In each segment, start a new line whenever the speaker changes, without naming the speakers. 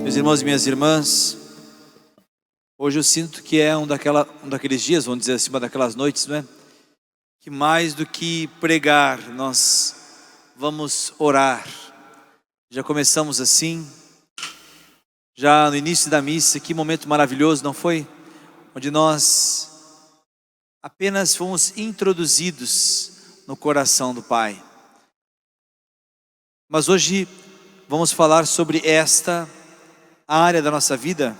Meus irmãos e minhas irmãs, hoje eu sinto que é um daqueles dias, vamos dizer assim, uma daquelas noites, não é? Que mais do que pregar, nós vamos orar. Já começamos assim, já no início da missa, que momento maravilhoso, não foi? Onde nós apenas fomos introduzidos no coração do Pai. Mas hoje vamos falar sobre esta área da nossa vida,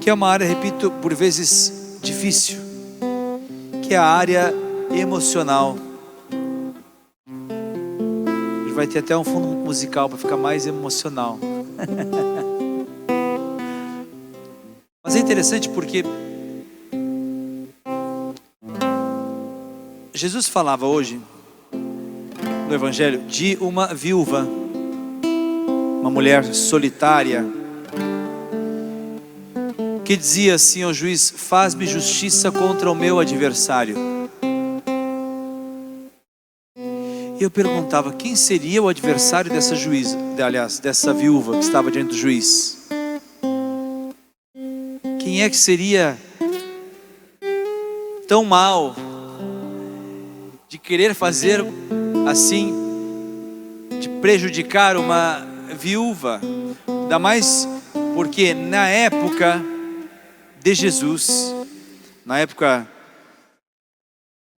que é uma área, repito, por vezes difícil, que é a área emocional. A gente vai ter até um fundo musical para ficar mais emocional. Mas é interessante porque Jesus falava hoje no Evangelho de uma viúva, uma mulher solitária, que dizia assim ao juiz: faz-me justiça contra o meu adversário. E eu perguntava, quem seria o adversário dessa juíza, aliás, dessa viúva que estava diante do juiz? Quem é que seria tão mal de querer fazer assim, de prejudicar uma viúva? Ainda mais porque na época de Jesus, na época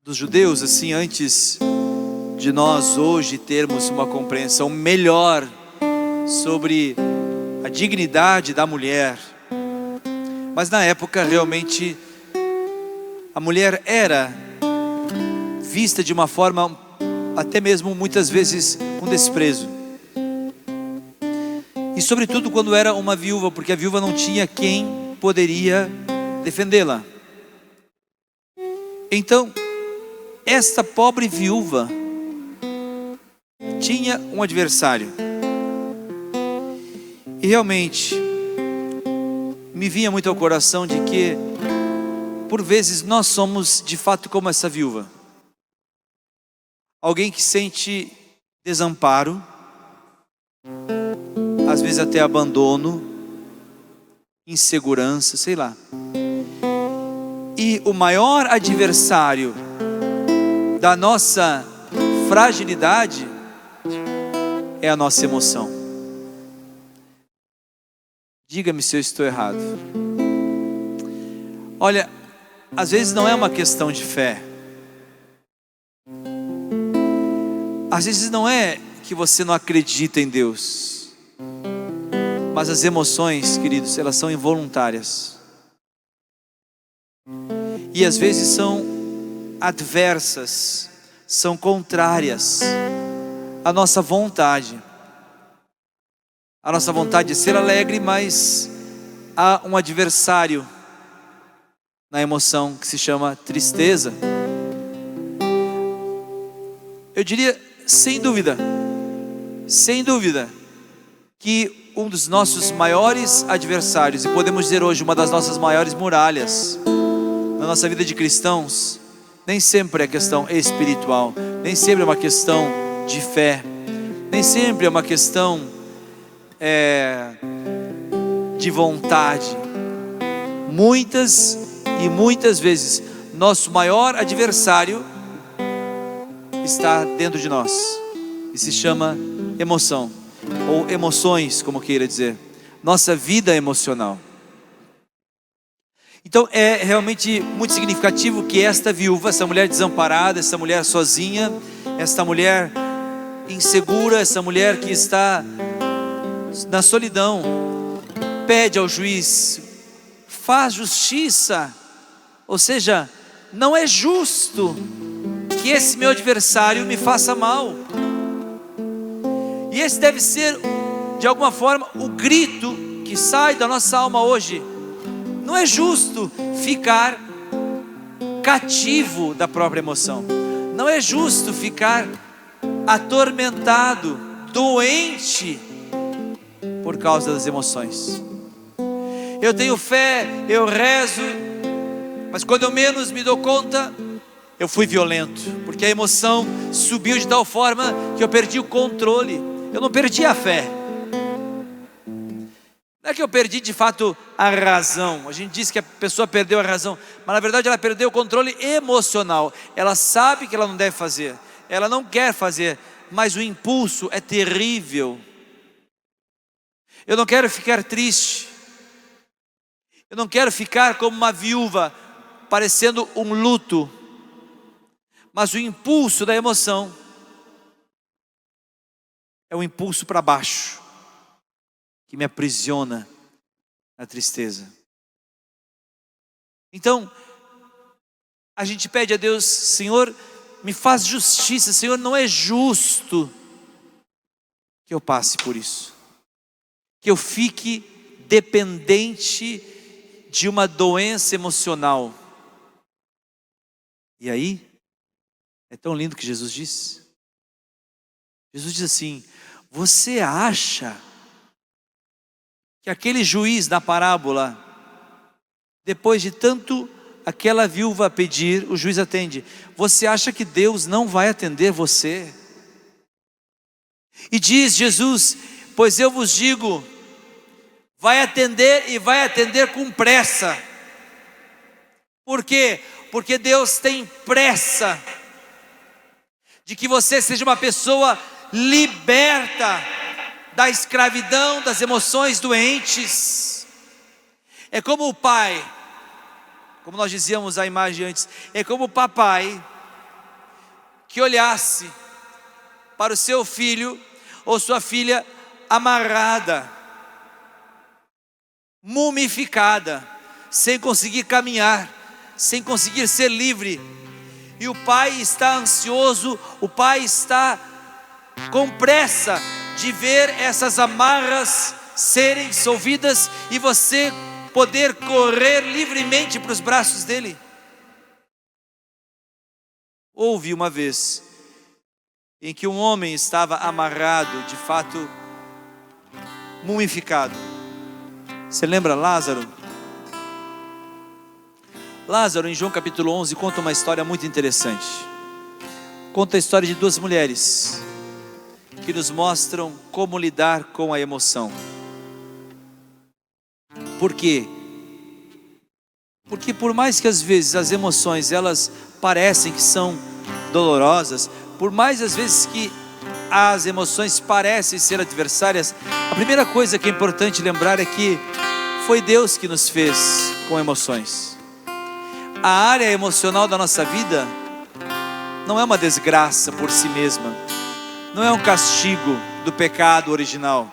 dos judeus, assim, antes de nós hoje termos uma compreensão melhor sobre a dignidade da mulher, mas na época realmente a mulher era vista de uma forma até mesmo muitas vezes com desprezo. E sobretudo quando era uma viúva, porque a viúva não tinha quem poderia defendê-la. Então, esta pobre viúva tinha um adversário. E realmente me vinha muito ao coração de que por vezes nós somos de fato como essa viúva. Alguém que sente desamparo, às vezes até abandono, insegurança, sei lá. E o maior adversário da nossa fragilidade é a nossa emoção. Diga-me se eu estou errado. Olha, às vezes não é uma questão de fé. Às vezes não é que você não acredita em Deus, mas as emoções, queridos, elas são involuntárias. E às vezes são adversas, são contrárias à nossa vontade. A nossa vontade de ser alegre, mas há um adversário na emoção que se chama tristeza. Eu diria, sem dúvida, que um dos nossos maiores adversários, e podemos dizer hoje uma das nossas maiores muralhas na nossa vida de cristãos, nem sempre é questão espiritual, nem sempre é uma questão de fé, nem sempre é uma questão de vontade. Muitas e muitas vezes nosso maior adversário está dentro de nós e se chama emoção, ou emoções, como queira dizer, nossa vida emocional. Então é realmente muito significativo que esta viúva, essa mulher desamparada, essa mulher sozinha, esta mulher insegura, essa mulher que está na solidão, pede ao juiz: faz justiça. Ou seja, não é justo que esse meu adversário me faça mal. E esse deve ser, de alguma forma, o grito que sai da nossa alma hoje. Não é justo ficar cativo da própria emoção. Não é justo ficar atormentado, doente por causa das emoções. Eu tenho fé, eu rezo, mas quando eu menos me dou conta, eu fui violento, porque a emoção subiu de tal forma que eu perdi o controle. Eu não perdi a fé, é que eu perdi de fato a razão? A gente diz que a pessoa perdeu a razão, mas na verdade ela perdeu o controle emocional. Ela sabe que ela não deve fazer, ela não quer fazer, mas o impulso é terrível. Eu não quero ficar triste, eu não quero ficar como uma viúva, parecendo um luto, mas o impulso da emoção é um impulso para baixo, que me aprisiona na tristeza. Então, a gente pede a Deus: Senhor, me faz justiça. Senhor, não é justo que eu passe por isso, que eu fique dependente de uma doença emocional. E aí, é tão lindo que Jesus diz. Jesus diz assim: você acha que aquele juiz na parábola, depois de tanto aquela viúva pedir, o juiz atende? Você acha que Deus não vai atender você? E diz Jesus: pois eu vos digo, vai atender e vai atender com pressa. Por quê? Porque Deus tem pressa de que você seja uma pessoa liberta da escravidão das emoções doentes. É como o pai, como nós dizíamos a imagem antes, é como o papai que olhasse para o seu filho ou sua filha amarrada, mumificada, sem conseguir caminhar, sem conseguir ser livre, e o pai está ansioso, o pai está com pressa de ver essas amarras serem dissolvidas e você poder correr livremente para os braços dele. Houve uma vez em que um homem estava amarrado, de fato mumificado. Você lembra Lázaro? Lázaro, em João capítulo 11, conta uma história muito interessante. Conta a história de duas mulheres que nos mostram como lidar com a emoção. Por quê? Porque por mais que às vezes as emoções elas parecem que são dolorosas, por mais às vezes que as emoções parecem ser adversárias, a primeira coisa que é importante lembrar é que foi Deus que nos fez com emoções. A área emocional da nossa vida não é uma desgraça por si mesma, não é um castigo do pecado original.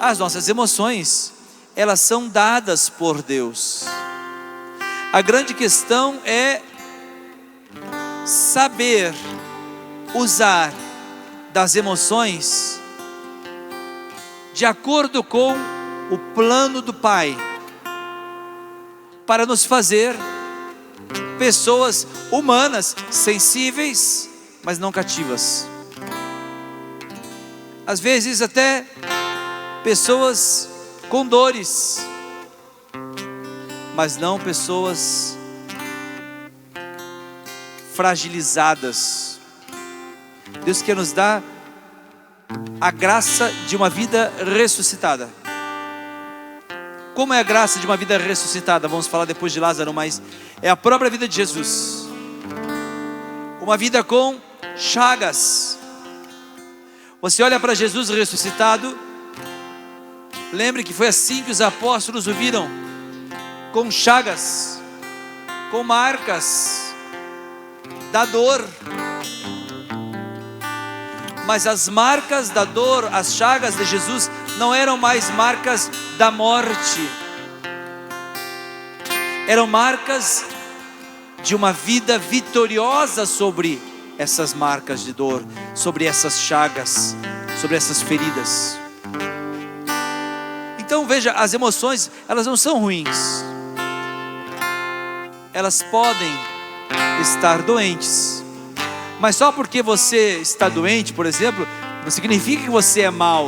As nossas emoções, elas são dadas por Deus. A grande questão é saber usar das emoções de acordo com o plano do Pai, para nos fazer pessoas humanas, sensíveis, mas não cativas. Às vezes até pessoas com dores, mas não pessoas fragilizadas. Deus quer nos dar a graça de uma vida ressuscitada. Como é a graça de uma vida ressuscitada? Vamos falar depois de Lázaro, mas é a própria vida de Jesus. Uma vida com chagas. Você olha para Jesus ressuscitado, lembre que foi assim que os apóstolos o viram, com chagas, com marcas da dor. Mas as marcas da dor, as chagas de Jesus, não eram mais marcas da morte, eram marcas de uma vida vitoriosa sobre essas marcas de dor, sobre essas chagas, sobre essas feridas. Então veja, as emoções, elas não são ruins, elas podem estar doentes, mas só porque você está doente, por exemplo, não significa que você é mau,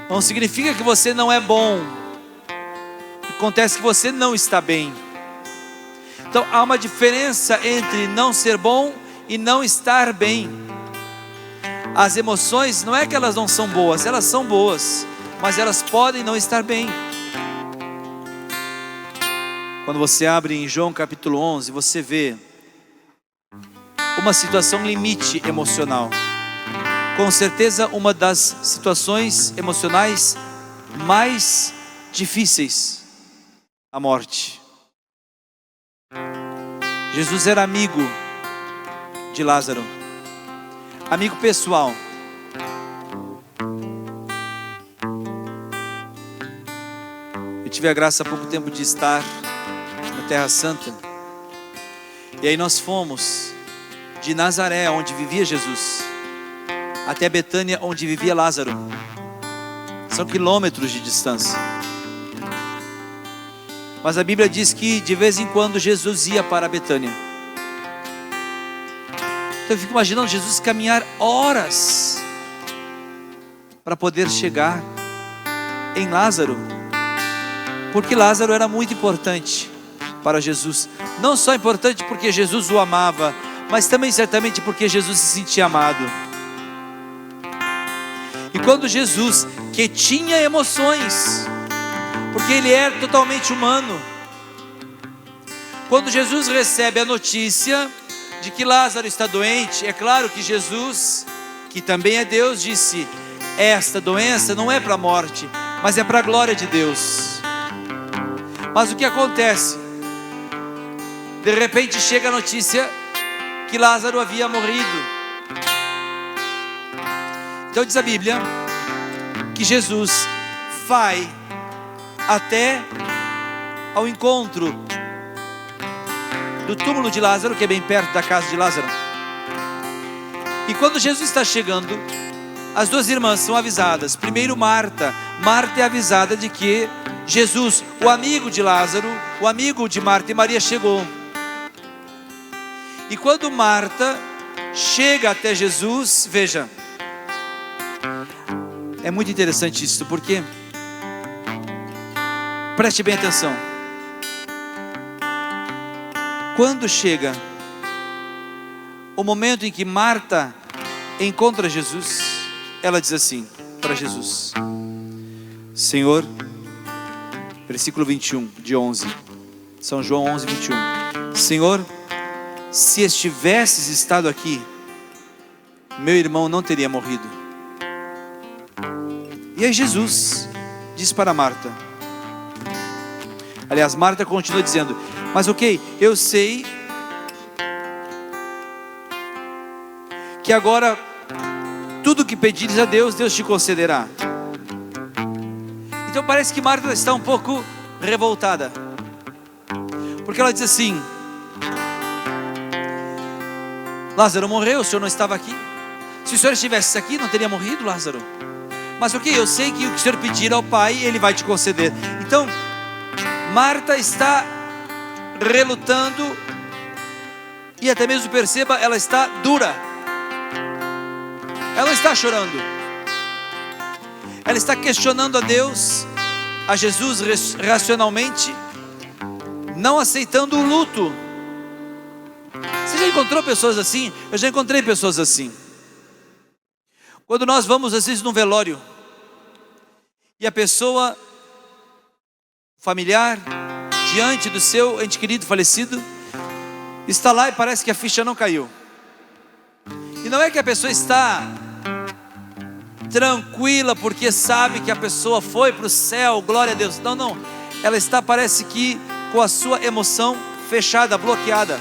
não significa que você não é bom. Acontece que você não está bem. Então há uma diferença entre não ser bom e não estar bem. As emoções, não é que elas não são boas, elas são boas, mas elas podem não estar bem. Quando você abre em João capítulo 11, você vê uma situação limite emocional. Com certeza uma das situações emocionais mais difíceis, a morte. Jesus era amigo de Lázaro, amigo pessoal. Eu tive a graça há pouco tempo de estar na Terra Santa, e aí nós fomos de Nazaré, onde vivia Jesus, até Betânia, onde vivia Lázaro. São quilômetros de distância. Mas a Bíblia diz que de vez em quando Jesus ia para Betânia. Então eu fico imaginando Jesus caminhar horas para poder chegar em Lázaro, porque Lázaro era muito importante para Jesus. Não só importante porque Jesus o amava, mas também certamente porque Jesus se sentia amado. E quando Jesus, que tinha emoções, porque ele era totalmente humano, quando Jesus recebe a notícia de que Lázaro está doente, é claro que Jesus, que também é Deus, disse: esta doença não é para a morte, mas é para a glória de Deus. Mas o que acontece? De repente chega a notícia que Lázaro havia morrido. Então diz a Bíblia que Jesus vai até ao encontro do túmulo de Lázaro, que é bem perto da casa de Lázaro. E quando Jesus está chegando, as duas irmãs são avisadas. Primeiro Marta é avisada de que Jesus, o amigo de Lázaro, o amigo de Marta e Maria, chegou. E quando Marta chega até Jesus, veja, é muito interessante isso, porque preste bem atenção. Quando chega o momento em que Marta encontra Jesus, ela diz assim para Jesus: Senhor, versículo 21 de 11, São João 11, 21. Senhor, se estivesses estado aqui, meu irmão não teria morrido. E aí Jesus diz para Marta, aliás, Marta continua dizendo: mas ok, eu sei que agora tudo que pedires a Deus, Deus te concederá. Então parece que Marta está um pouco revoltada, porque ela diz assim: Lázaro morreu, o senhor não estava aqui. Se o senhor estivesse aqui, não teria morrido Lázaro. Mas ok, eu sei que o que o senhor pedir ao Pai, Ele vai te conceder. Então Marta está relutando, e até mesmo perceba, ela está dura. Ela não está chorando, ela está questionando a Deus, a Jesus racionalmente, não aceitando o luto. Você já encontrou pessoas assim? Eu já encontrei pessoas assim. Quando nós vamos às vezes num velório, e a pessoa familiar, diante do seu ente querido falecido, está lá e parece que a ficha não caiu. E não é que a pessoa está tranquila porque sabe que a pessoa foi para o céu, glória a Deus. Não, não. Ela está, parece que, com a sua emoção fechada, bloqueada.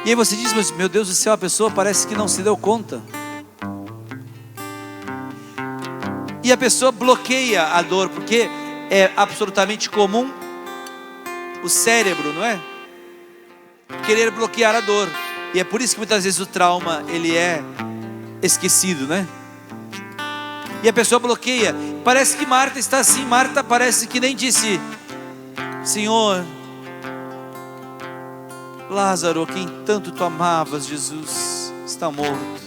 E aí você diz: mas meu Deus do céu, a pessoa parece que não se deu conta. E a pessoa bloqueia a dor, porque é absolutamente comum o cérebro, não é? Querer bloquear a dor. E é por isso que muitas vezes o trauma, ele é esquecido, né? E a pessoa bloqueia. Parece que Marta está assim. Marta parece que nem disse: Senhor, Lázaro, quem tanto tu amavas, Jesus, está morto.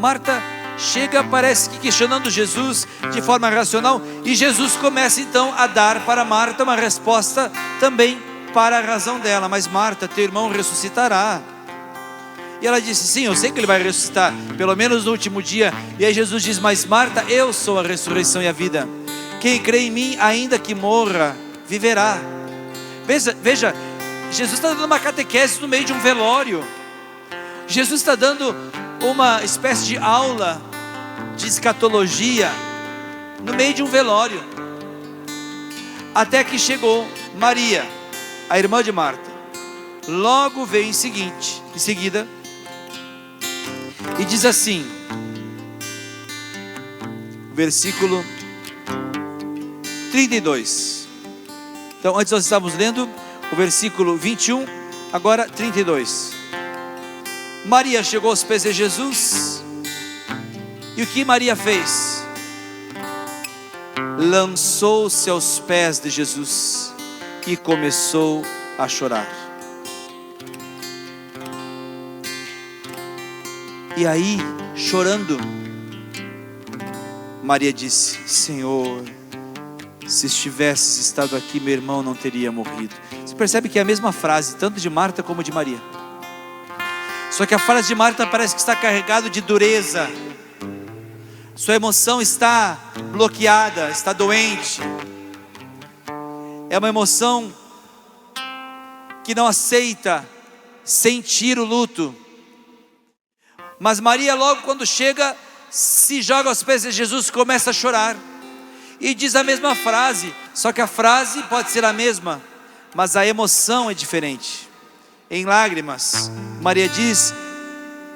Marta chega, parece que questionando Jesus de forma racional, e Jesus começa então a dar para Marta uma resposta também para a razão dela. Mas Marta, teu irmão ressuscitará. E ela disse: sim, eu sei que ele vai ressuscitar, pelo menos no último dia. E aí Jesus diz: mas Marta, eu sou a ressurreição e a vida. Quem crê em mim, ainda que morra, viverá. Veja, Jesus está dando uma catequese no meio de um velório. Jesus está dando uma espécie de aula de escatologia no meio de um velório. Até que chegou Maria, a irmã de Marta. Logo veio em seguida, e diz assim, versículo 32. Então antes nós estávamos lendo o versículo 21, agora 32. Maria chegou aos pés de Jesus, e o que Maria fez? Lançou-se aos pés de Jesus e começou a chorar. E aí, chorando, Maria disse: Senhor, se estivesses estado aqui, meu irmão não teria morrido. Você percebe que é a mesma frase, tanto de Marta como de Maria. Só que a frase de Marta parece que está carregada de dureza. Sua emoção está bloqueada, está doente. É uma emoção que não aceita sentir o luto. Mas Maria, logo quando chega, se joga aos pés de Jesus e começa a chorar. E diz a mesma frase, só que a frase pode ser a mesma, mas a emoção é diferente. Em lágrimas, Maria diz,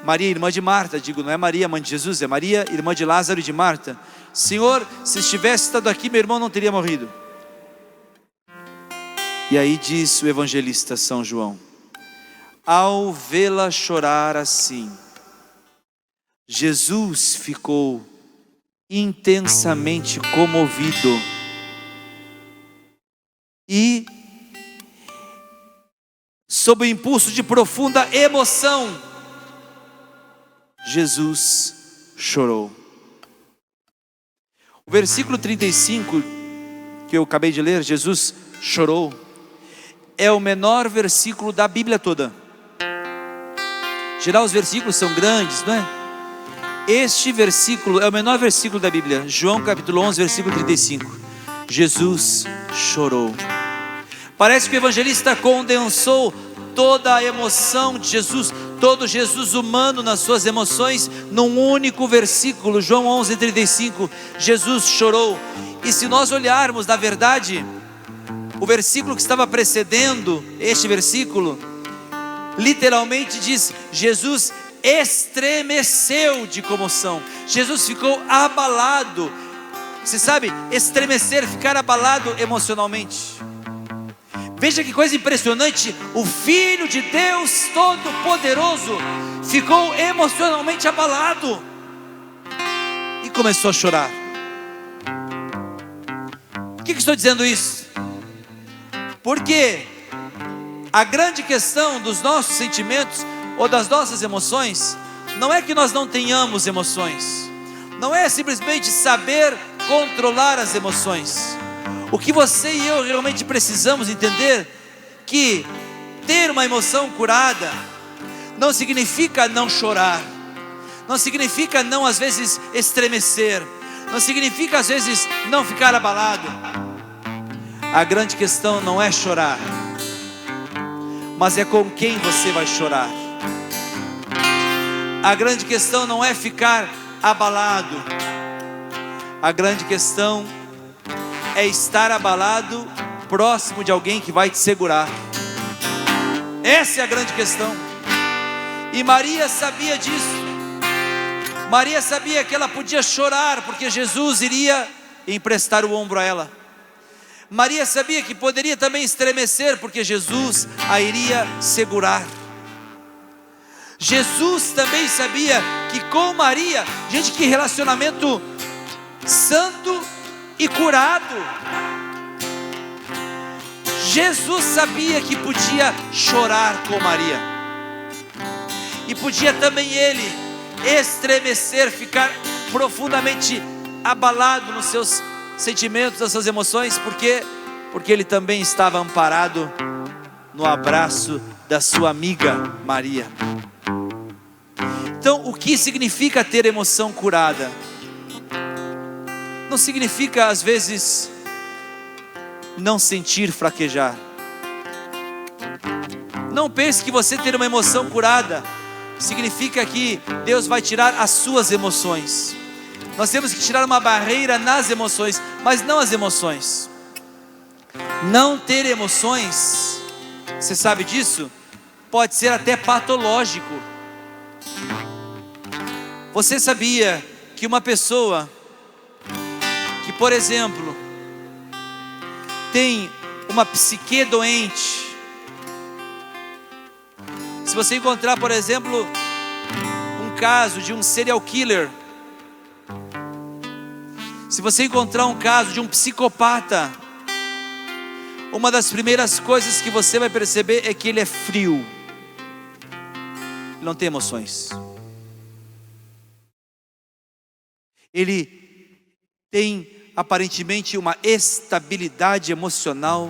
Maria, irmã de Marta, não é Maria, mãe de Jesus, é Maria, irmã de Lázaro e de Marta: Senhor, se estivesse estado aqui, meu irmão não teria morrido. E aí diz o evangelista São João: ao vê-la chorar assim, Jesus ficou intensamente comovido e, sob o impulso de profunda emoção, Jesus chorou. O versículo 35 que eu acabei de ler, Jesus chorou, é o menor versículo da Bíblia toda. Geral, os versículos são grandes, não é? Este versículo é o menor versículo da Bíblia. João capítulo 11, versículo 35. Jesus chorou. Parece que o evangelista condensou toda a emoção de Jesus, todo Jesus humano nas suas emoções, num único versículo. João 11, 35. Jesus chorou. E se nós olharmos, na verdade, o versículo que estava precedendo este versículo, literalmente diz: Jesus estremeceu de comoção. Jesus ficou abalado. Você sabe, estremecer, ficar abalado emocionalmente. Veja que coisa impressionante. O Filho de Deus Todo-Poderoso ficou emocionalmente abalado e começou a chorar. Por que estou dizendo isso? Porque a grande questão dos nossos sentimentos ou das nossas emoções não é que nós não tenhamos emoções, não é simplesmente saber controlar as emoções. O que você e eu realmente precisamos entender, que ter uma emoção curada não significa não chorar, não significa não às vezes estremecer, não significa às vezes não ficar abalado. A grande questão não é chorar, mas é com quem você vai chorar. A grande questão não é ficar abalado, a grande questão é estar abalado próximo de alguém que vai te segurar. Essa é a grande questão. E Maria sabia disso. Maria sabia que ela podia chorar porque Jesus iria emprestar o ombro a ela. Maria sabia que poderia também estremecer porque Jesus a iria segurar. Jesus também sabia que com Maria, gente, que relacionamento santo e curado. Jesus sabia que podia chorar com Maria, e podia também ele estremecer, ficar profundamente abalado nos seus sentimentos, nas suas emoções. Por quê? Porque ele também estava amparado no abraço da sua amiga Maria. que significa ter emoção curada? Não significa, às vezes, não sentir fraquejar. Não pense que você ter uma emoção curada significa que Deus vai tirar as suas emoções. Nós temos que tirar uma barreira nas emoções, mas não as emoções. Não ter emoções, você sabe disso? Pode ser até patológico. Você sabia que uma pessoa que, por exemplo, tem uma psique doente, se você encontrar, por exemplo, um caso de um serial killer, se você encontrar um caso de um psicopata, uma das primeiras coisas que você vai perceber é que ele é frio. Ele não tem emoções. Ele tem aparentemente uma estabilidade emocional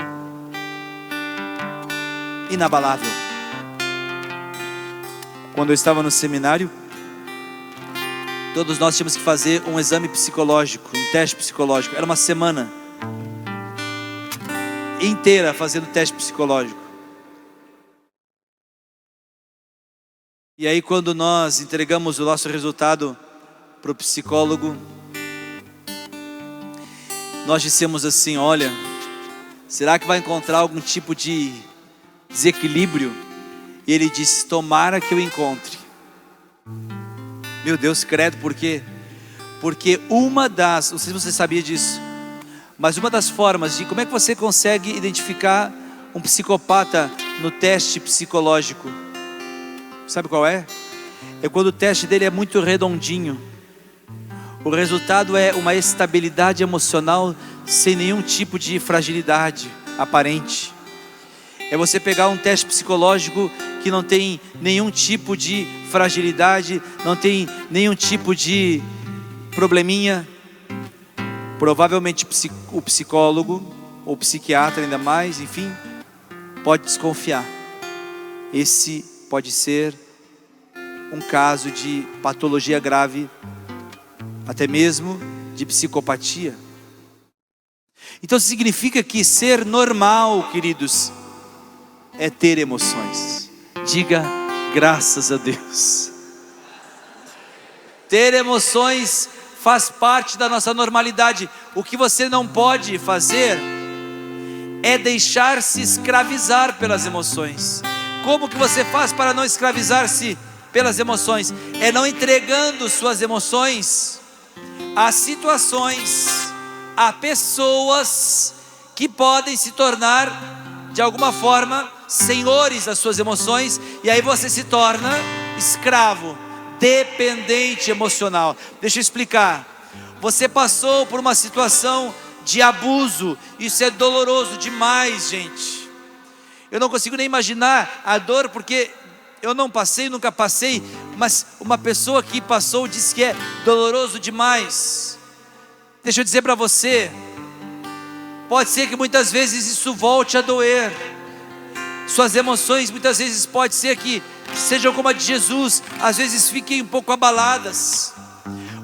inabalável. Quando eu estava no seminário, todos nós tínhamos que fazer um exame psicológico, um teste psicológico. Era uma semana inteira fazendo teste psicológico. E aí, quando nós entregamos o nosso resultado para o psicólogo, nós dissemos assim: olha, será que vai encontrar algum tipo de desequilíbrio? E ele disse: tomara que eu encontre. Meu Deus, credo, por quê? Porque uma das, não sei se você sabia disso, mas uma das formas de como é que você consegue identificar um psicopata no teste psicológico, sabe qual é? É quando o teste dele é muito redondinho. O resultado é uma estabilidade emocional sem nenhum tipo de fragilidade aparente. É você pegar um teste psicológico que não tem nenhum tipo de fragilidade, não tem nenhum tipo de probleminha. Provavelmente o psicólogo ou psiquiatra, ainda mais, enfim, pode desconfiar. Esse pode ser um caso de patologia grave, até mesmo de psicopatia. Então significa que ser normal, queridos, é ter emoções. Diga graças a Deus. Ter emoções faz parte da nossa normalidade. O que você não pode fazer é deixar-se escravizar pelas emoções. Como que você faz para não escravizar-se pelas emoções? É não entregando suas emoções a situações, a pessoas que podem se tornar, de alguma forma, senhores das suas emoções, e aí você se torna escravo, dependente emocional. Deixa eu explicar. Você passou por uma situação de abuso, isso é doloroso demais, gente. Eu não consigo nem imaginar a dor, porque eu não passei, nunca passei, mas uma pessoa que passou diz que é doloroso demais. Deixa eu dizer para você, pode ser que muitas vezes isso volte a doer. Suas emoções muitas vezes pode ser que sejam como a de Jesus, às vezes fiquem um pouco abaladas.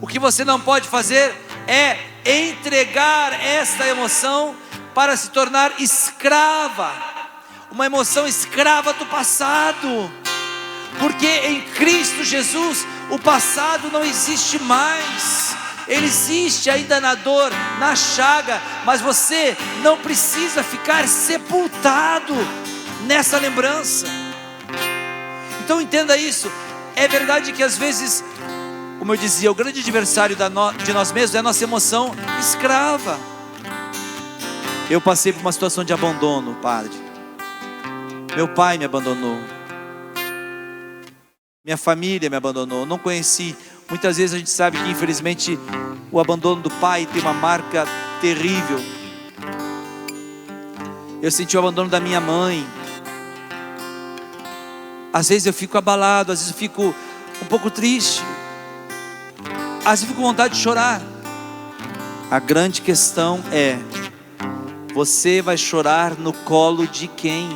O que você não pode fazer é entregar esta emoção para se tornar escrava, uma emoção escrava do passado. Porque em Cristo Jesus o passado não existe mais. Ele existe ainda na dor, na chaga, mas você não precisa ficar sepultado nessa lembrança. Então entenda isso. É verdade que às vezes, como eu dizia, o grande adversário de nós mesmos é a nossa emoção escrava. Eu passei por uma situação de abandono, padre. Meu pai me abandonou, minha família me abandonou, não conheci. Muitas vezes a gente sabe que infelizmente o abandono do pai tem uma marca terrível. Eu senti o abandono da minha mãe. Às vezes eu fico abalado, às vezes eu fico um pouco triste, às vezes eu fico com vontade de chorar. A grande questão é: você vai chorar no colo de quem?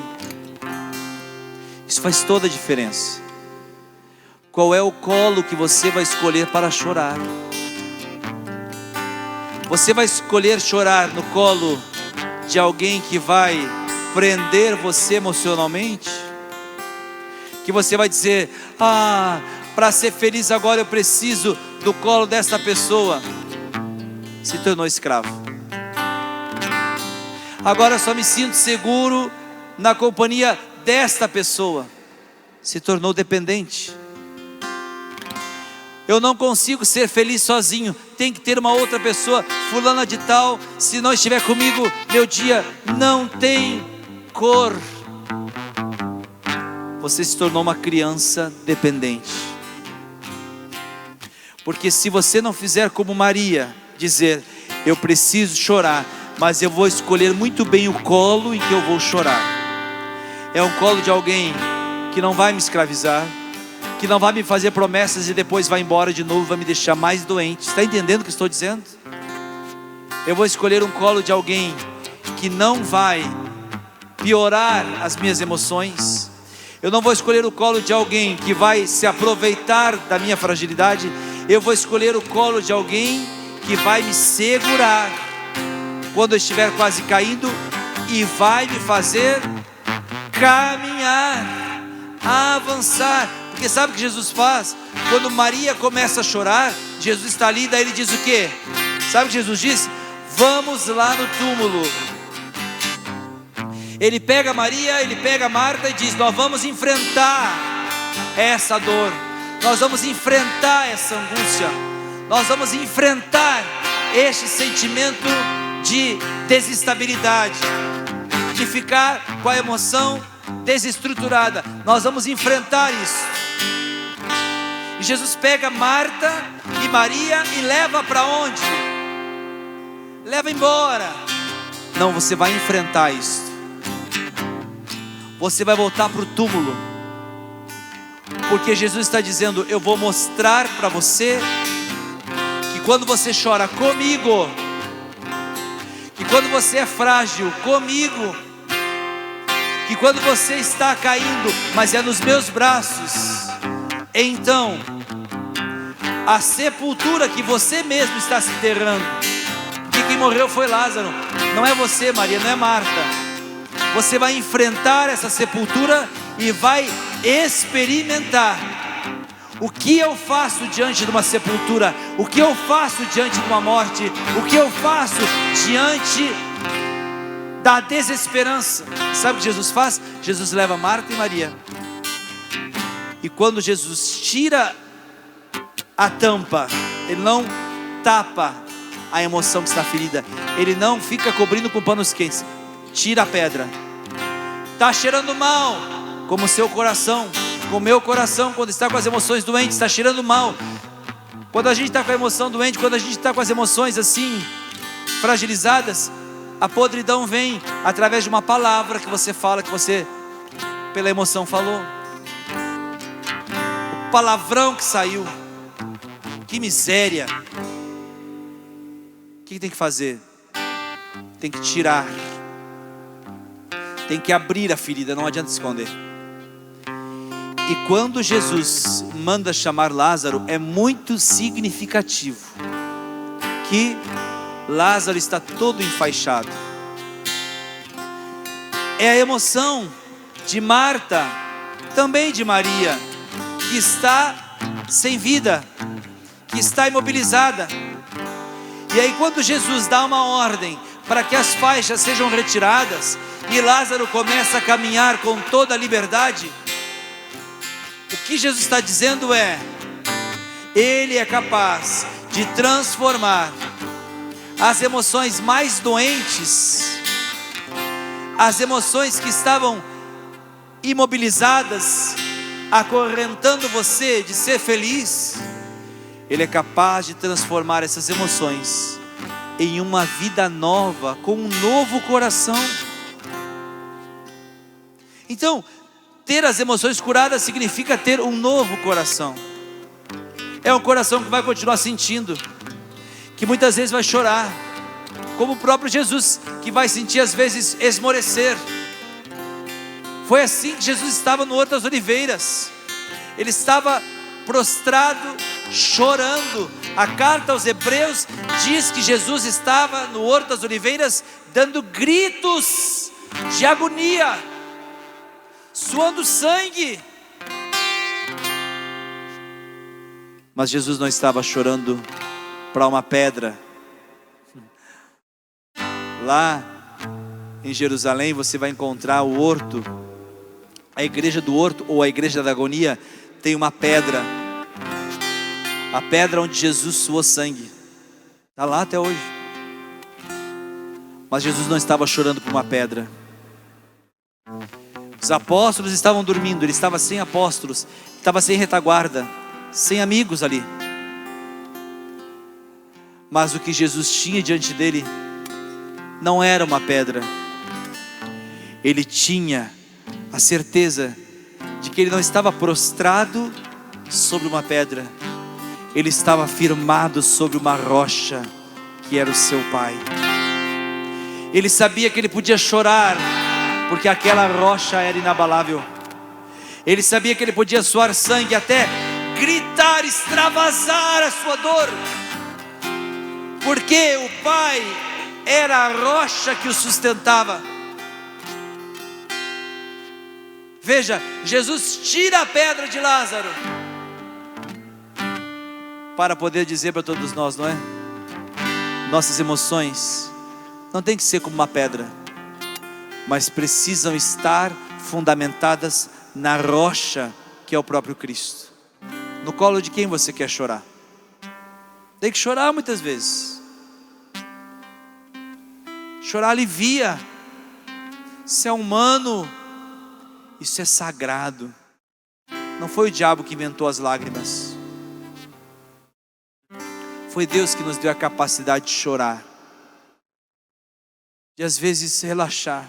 Isso faz toda a diferença. qual é o colo que você vai escolher para chorar. Você vai escolher chorar no colo de alguém que vai prender você emocionalmente? Que você vai dizer: para ser feliz agora eu preciso do colo desta pessoa. Se tornou escravo. Agora só me sinto seguro na companhia desta pessoa. Se tornou dependente. Eu não consigo ser feliz sozinho, tem que ter uma outra pessoa, fulana de tal, se não estiver comigo, meu dia não tem cor. Você se tornou uma criança dependente. Porque se você não fizer como Maria, dizer: eu preciso chorar, mas eu vou escolher muito bem o colo em que eu vou chorar. É um colo de alguém que não vai me escravizar, que não vai me fazer promessas e depois vai embora de novo, vai me deixar mais doente. Está entendendo o que estou dizendo? Eu vou escolher um colo de alguém que não vai piorar as minhas emoções. Eu não vou escolher o colo de alguém que vai se aproveitar da minha fragilidade. Eu vou escolher o colo de alguém que vai me segurar quando eu estiver quase caindo e vai me fazer caminhar, avançar. Porque sabe o que Jesus faz? Quando Maria começa a chorar, Jesus está ali, daí ele diz o quê? Sabe o que Jesus diz? Vamos lá no túmulo. Ele pega Maria, ele pega Marta e diz: nós vamos enfrentar essa dor, nós vamos enfrentar essa angústia, nós vamos enfrentar este sentimento de desestabilidade, de ficar com a emoção desestruturada. Nós vamos enfrentar isso. E Jesus pega Marta e Maria e leva para onde? Leva embora. Não, você vai enfrentar isso. Você vai voltar para o túmulo. Porque Jesus está dizendo: eu vou mostrar para você que quando você chora comigo, que quando você é frágil comigo, que quando você está caindo, mas é nos meus braços, então a sepultura que você mesmo está se enterrando, porque quem morreu foi Lázaro, não é você, Maria, não é Marta. Você vai enfrentar essa sepultura e vai experimentar o que eu faço diante de uma sepultura, o que eu faço diante de uma morte, o que eu faço diante da desesperança. Sabe o que Jesus faz? Jesus leva Marta e Maria, e quando Jesus tira a tampa, ele não tapa a emoção que está ferida, ele não fica cobrindo com panos quentes, tira a pedra. Está cheirando mal, como o seu coração, como o meu coração, quando está com as emoções doentes, está cheirando mal. Quando a gente está com a emoção doente, quando a gente está com as emoções assim, fragilizadas, a podridão vem através de uma palavra que você fala, que você, pela emoção, falou. O palavrão que saiu. Que miséria. O que tem que fazer? Tem que tirar. Tem que abrir a ferida, não adianta esconder. E quando Jesus manda chamar Lázaro, é muito significativo que Lázaro está todo enfaixado. É a emoção de Marta, também de Maria, que está sem vida, que está imobilizada. E aí quando Jesus dá uma ordem para que as faixas sejam retiradas e Lázaro começa a caminhar com toda a liberdade, o que Jesus está dizendo é: Ele é capaz de transformar as emoções mais doentes, as emoções que estavam imobilizadas, acorrentando você de ser feliz. Ele é capaz de transformar essas emoções em uma vida nova, com um novo coração. Então, ter as emoções curadas significa ter um novo coração. É um coração que vai continuar sentindo, que muitas vezes vai chorar, como o próprio Jesus, que vai sentir às vezes esmorecer. Foi assim que Jesus estava no Horto das Oliveiras. Ele estava prostrado, chorando. A carta aos Hebreus diz que Jesus estava no Horto das Oliveiras dando gritos de agonia, suando sangue. Mas Jesus não estava chorando para uma pedra. Lá em Jerusalém você vai encontrar o horto, a igreja do horto ou a igreja da agonia. Tem uma pedra, a pedra onde Jesus suou sangue, está lá até hoje. Mas Jesus não estava chorando por uma pedra. Os apóstolos estavam dormindo, ele estava sem apóstolos, estava sem retaguarda, sem amigos ali. Mas o que Jesus tinha diante dele não era uma pedra. Ele tinha a certeza de que ele não estava prostrado sobre uma pedra, ele estava firmado sobre uma rocha, que era o seu Pai. Ele sabia que ele podia chorar, porque aquela rocha era inabalável. Ele sabia que ele podia suar sangue, até gritar, extravasar a sua dor, porque o Pai era a rocha que o sustentava. Veja, Jesus tira a pedra de Lázaro para poder dizer para todos nós, não é? Nossas emoções não tem que ser como uma pedra, mas precisam estar fundamentadas na rocha que é o próprio Cristo. No colo de quem você quer chorar? Tem que chorar muitas vezes. Chorar alivia. Isso é humano, isso é sagrado. Não foi o diabo que inventou as lágrimas, foi Deus que nos deu a capacidade de chorar, de às vezes relaxar.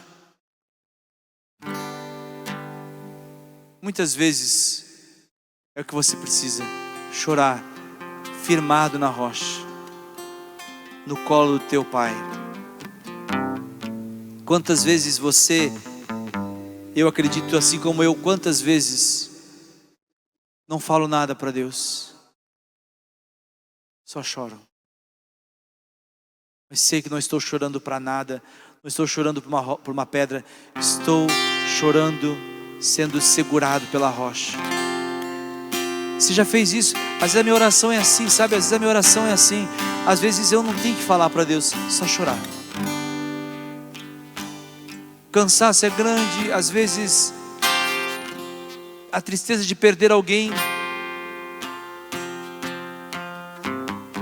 Muitas vezes é o que você precisa, chorar, firmado na rocha, no colo do teu Pai. Quantas vezes você, eu acredito assim como eu, quantas vezes não falo nada para Deus, só choro. Mas sei que não estou chorando para nada, não estou chorando por uma pedra, estou chorando sendo segurado pela rocha. Você já fez isso? Às vezes a minha oração é assim, sabe? Às vezes a minha oração é assim. Às vezes eu não tenho que falar para Deus, só chorar. Cansaço é grande, às vezes a tristeza de perder alguém.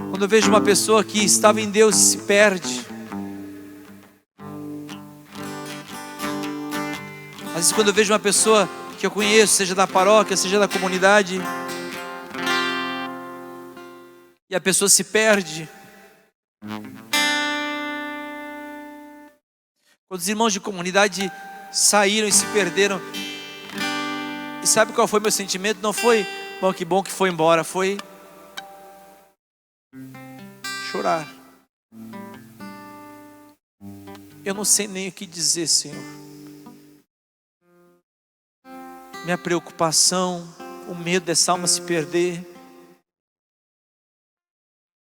Quando eu vejo uma pessoa que estava em Deus e se perde. Às vezes quando eu vejo uma pessoa que eu conheço, seja da paróquia, seja da comunidade, e a pessoa se perde. Quando os irmãos de comunidade saíram e se perderam, e sabe qual foi meu sentimento? Não foi, bom que foi embora, foi chorar. Eu não sei nem o que dizer, Senhor. Minha preocupação, o medo dessa alma se perder.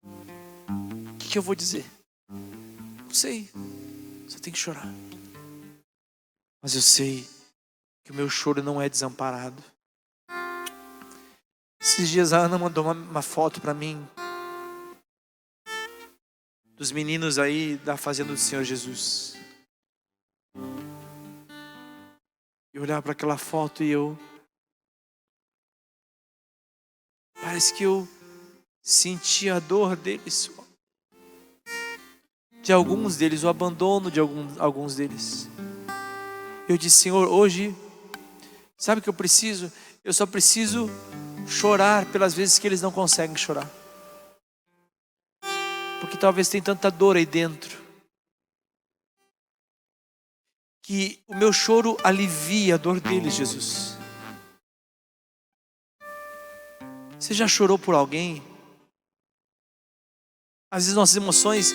O que eu vou dizer? Não sei. Só tenho que chorar. Mas eu sei que o meu choro não é desamparado. Esses dias a Ana mandou uma foto para mim dos meninos aí da fazenda do Senhor Jesus. Eu olhava para aquela foto e parece que eu sentia a dor deles, de alguns deles, o abandono de alguns deles. Eu disse, Senhor, hoje, sabe o que eu preciso? Eu só preciso chorar pelas vezes que eles não conseguem chorar, porque talvez tem tanta dor aí dentro, que o meu choro alivia a dor deles, Jesus. Você já chorou por alguém? Às vezes nossas emoções,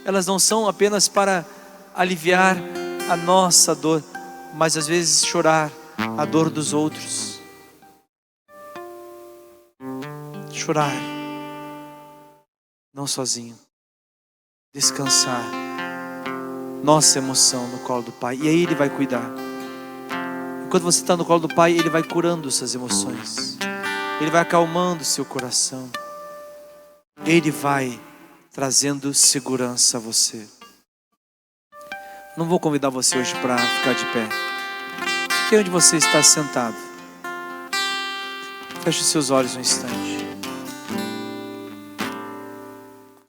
elas não são apenas para aliviar a nossa dor, mas às vezes chorar a dor dos outros. chorar, não sozinho, descansar nossa emoção no colo do Pai, e aí Ele vai cuidar. Enquanto você está no colo do Pai, Ele vai curando suas emoções, Ele vai acalmando seu coração, Ele vai trazendo segurança a você. Não vou convidar você hoje para ficar de pé. Fique onde você está sentado. Feche os seus olhos um instante.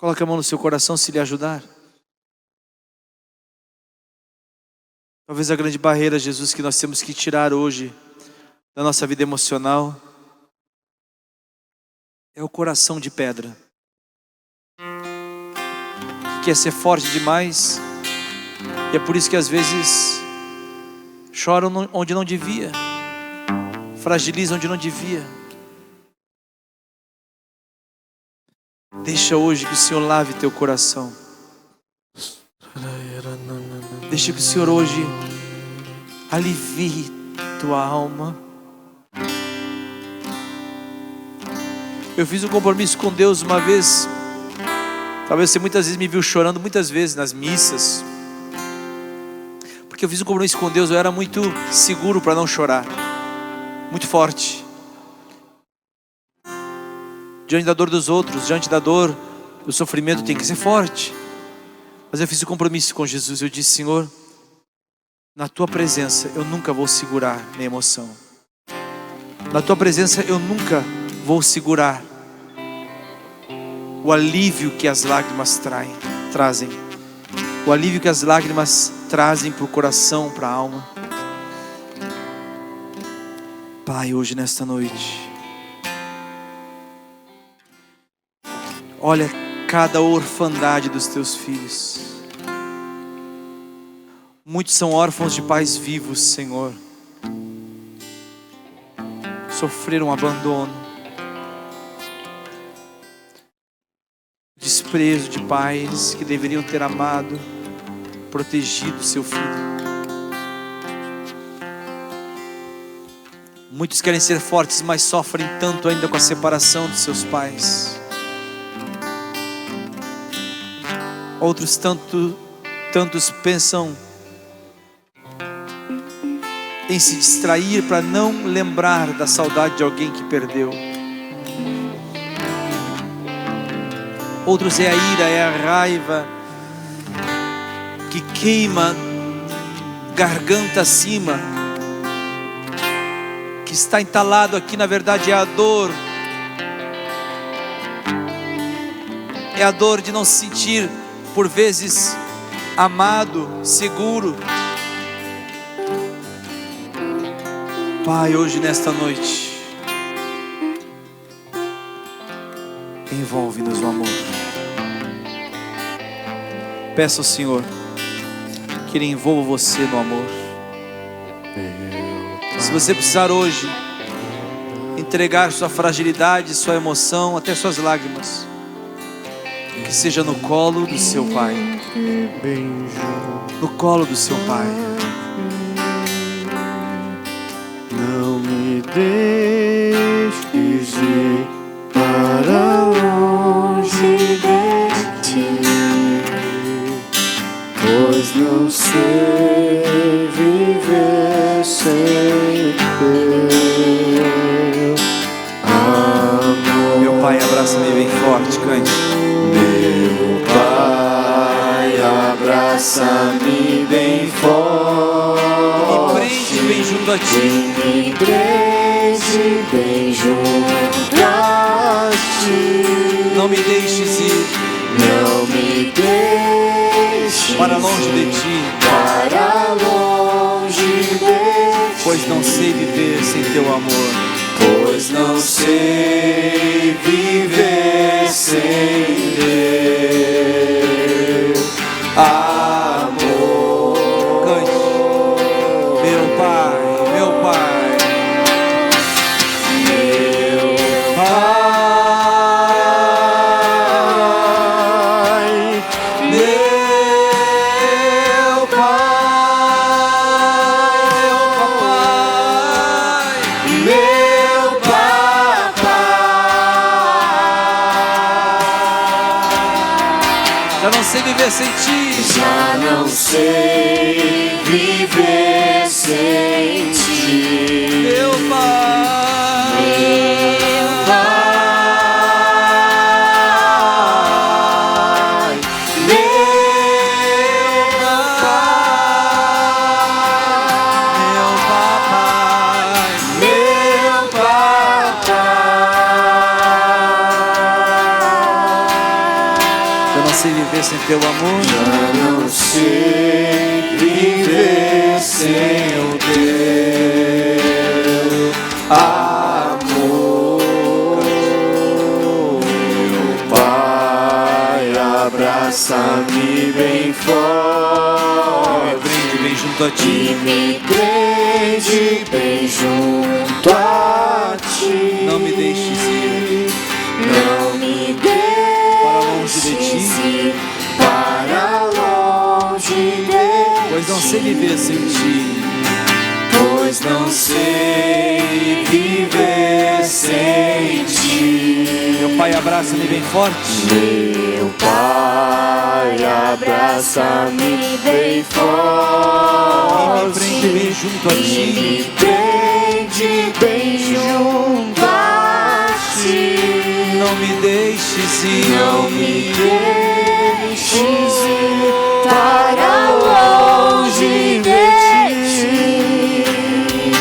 Coloque a mão no seu coração se lhe ajudar. Talvez a grande barreira, Jesus, que nós temos que tirar hoje da nossa vida emocional é o coração de pedra, que quer ser forte demais, e é por isso que às vezes choram onde não devia, fragilizam onde não devia. Deixa hoje que o Senhor lave teu coração. Deixa que o Senhor hoje alivie tua alma. Eu fiz um compromisso com Deus uma vez. Talvez você muitas vezes me viu chorando, muitas vezes nas missas, porque eu fiz um compromisso com Deus. Eu era muito seguro para não chorar, muito forte diante da dor dos outros, diante da dor, do sofrimento. Tem que ser forte. Mas eu fiz um compromisso com Jesus. Eu disse: Senhor, na tua presença eu nunca vou segurar minha emoção. Na tua presença eu nunca vou segurar o alívio que as lágrimas trazem. O alívio que as lágrimas trazem para o coração, para a alma. Pai, hoje nesta noite, olha cada orfandade dos teus filhos. Muitos são órfãos de pais vivos, Senhor. Sofreram abandono, desprezo de pais que deveriam ter amado, protegido seu filho. Muitos querem ser fortes, mas sofrem tanto ainda com a separação de seus pais. Outros tantos pensam em se distrair para não lembrar da saudade de alguém que perdeu. Outros é a ira, é a raiva que queima garganta acima, que está entalado aqui. Na verdade é a dor. É a dor de não se sentir por vezes amado, seguro. Pai, hoje nesta noite, envolve-nos no amor. Peça ao Senhor que Ele envolva você no amor. Se você precisar hoje entregar sua fragilidade, sua emoção, até suas lágrimas, que seja no colo do seu Pai. No colo do seu Pai.
Não me deixes ir para longe de ti, pois não sei viver sem teu amor.
Meu Pai, abraça-me bem forte, cante.
Meu Pai, abraça-me bem forte.
Me prende bem junto a ti.
Me prende bem junto a ti.
Não me deixes ir
Não me deixes
para longe de ti,
para longe de ti,
pois não sei viver sem teu amor.
pois não sei viver sem teu amor.
Cante. Meu Pai, meu Pai,
Meu Pai,
meu Pai,
meu Papai,
Já não sei viver sem ti.
Já não sei viver sem ti.
Meu Pai, sei viver sem teu amor.
Já não sei viver sem o teu amor. Meu Pai, abraça-me bem forte.
Me prende bem junto a
E
ti.
me prende bem junto a ti.
Não me deixes ir
Não me
longe de ti,
para longe de
pois não sei viver sem ti.
pois não sei viver sem ti.
Meu Pai, abraça-me bem forte.
Meu Pai, abraça-me bem forte.
E me prende bem junto a
E
ti.
me prende bem junto a ti.
Não me deixes ir.
Não me deixes ir para longe de ti,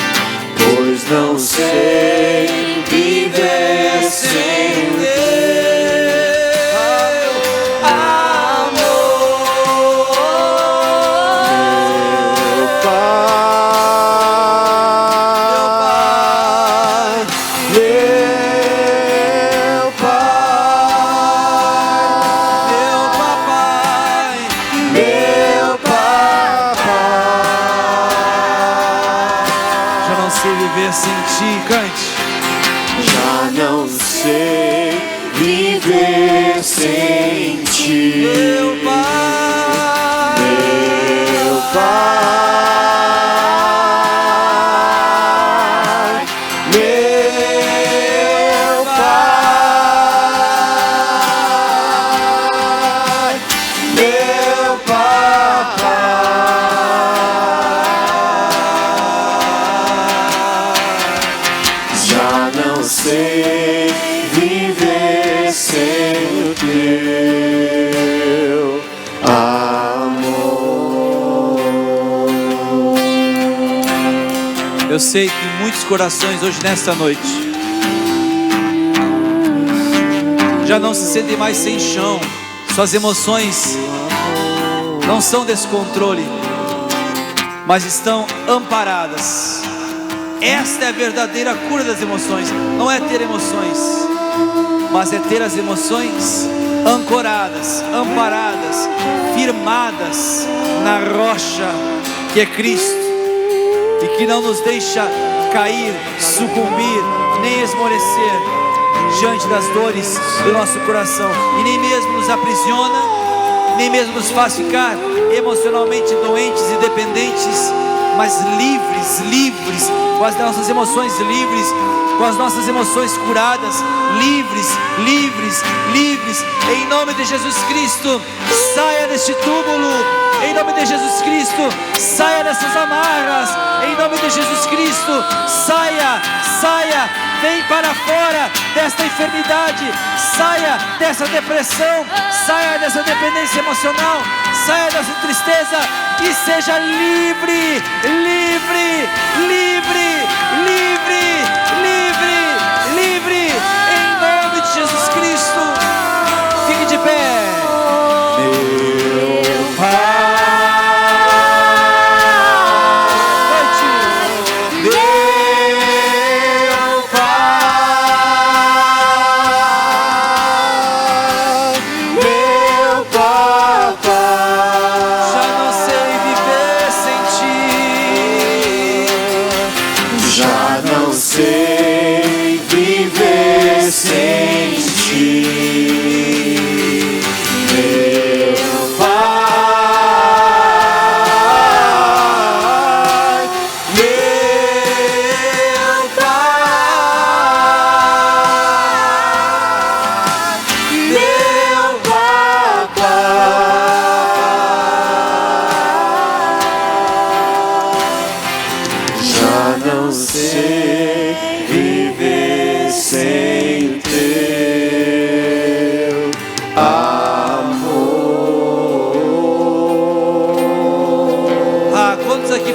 pois não sei viver sem teu amor. Meu Pai, meu Pai, meu papai.
Já não sei viver sem ti. Cante.
Já não sei viver sem ti.
Meu Pai,
Meu Pai, meu Pai, meu papai. Já não sei viver sem o teu amor.
eu sei que muitos corações hoje nesta noite já não se sentem mais sem chão. Suas emoções não são desse controle, mas estão amparadas. Esta é a verdadeira cura das emoções. Não é ter emoções, mas é ter as emoções ancoradas, amparadas, firmadas na rocha que é Cristo, e que não nos deixa cair, sucumbir, nem esmorecer diante das dores do nosso coração, e nem mesmo nos aprisiona, nem mesmo nos faz ficar emocionalmente doentes e dependentes, mas livres, com as nossas emoções livres, com as nossas emoções curadas, livres, em nome de Jesus Cristo. Saia deste túmulo, em nome de Jesus Cristo. Saia dessas amarras, em nome de Jesus Cristo. Saia, vem para fora desta enfermidade, saia dessa depressão, saia dessa dependência emocional, saia dessa tristeza e seja livre, em nome de Jesus Cristo. Fique de pé.
Meu Pai, meu papai,
Já não sei viver sem ti.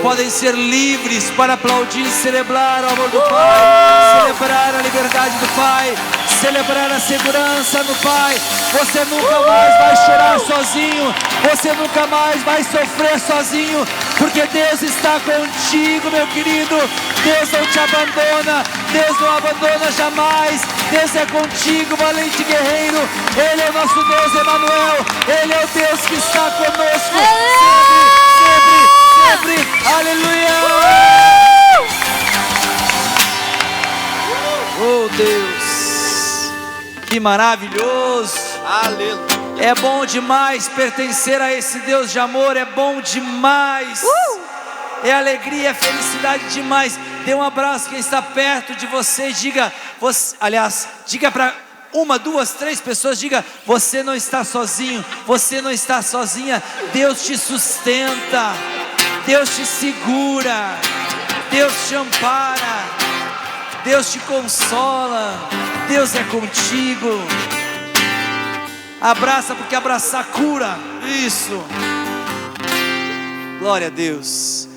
podem ser livres para aplaudir, celebrar o amor do Pai, celebrar a liberdade do Pai, celebrar a segurança no Pai. Você nunca mais vai chorar sozinho, você nunca mais vai sofrer sozinho, porque Deus está contigo, meu querido. Deus não te abandona, Deus não abandona jamais. Deus é contigo, valente guerreiro. Ele é o nosso Deus, Emanuel. Ele é o Deus que está conosco sempre, sempre, sempre. Aleluia! Oh Deus, que maravilhoso!
Aleluia.
É bom demais pertencer a esse Deus de amor, é bom demais. É alegria, é felicidade demais. Dê um abraço quem está perto de você, diga, diga para uma, duas, três pessoas, diga: você não está sozinho, você não está sozinha. Deus te sustenta, Deus te segura, Deus te ampara, Deus te consola, Deus é contigo. Abraça, porque abraçar cura. Isso. Glória a Deus.